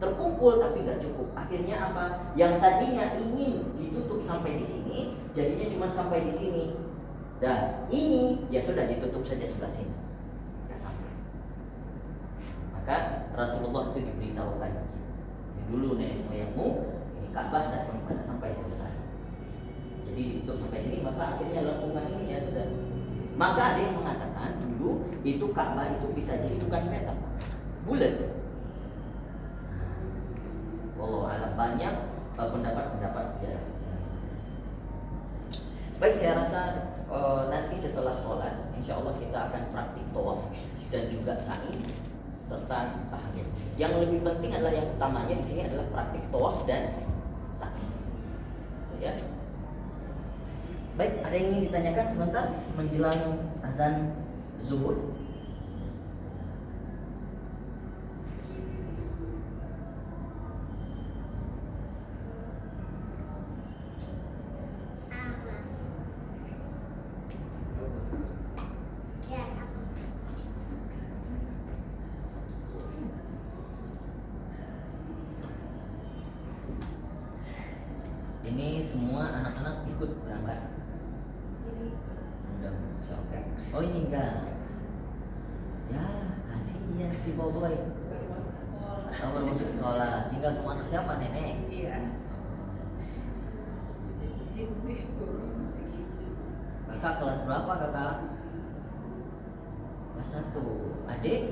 Terkumpul tapi nggak cukup. Akhirnya apa? Yang tadinya ingin ditutup sampai di sini, jadinya cuma sampai di sini. Dan ini ya sudah ditutup saja sebelah sini, nggak sampai. Maka Rasulullah itu diberitahukan, ini dulu nenek moyangmu, ini Ka'bah dah sampai selesai. Jadi ditutup sampai sini, maka akhirnya lengkungan ini ya sudah. Maka ada yang mengatakan dulu itu Ka'bah itu bisa jadi bukan petak, bulat. Wallahu a'lam, banyak pendapat-pendapat sejarah. Baik, saya rasa nanti setelah sholat, insya Allah kita akan praktik tawaf dan juga sa'i serta tahiyat. Yang lebih penting adalah yang utamanya di sini adalah praktik tawaf dan sa'i. Ya. Baik, ada yang ingin ditanyakan sebentar menjelang azan zuhur? Ini semua anak-anak ikut berangkat. Udah, oh ini enggak. Ya, kasihan si Boboy. Baru masuk sekolah. sekolah. Oh, baru masuk sekolah. Tinggal sama anak siapa, nenek? Iya. Izin ibu. Kakak kelas berapa kakak? Kelas 1. Adik?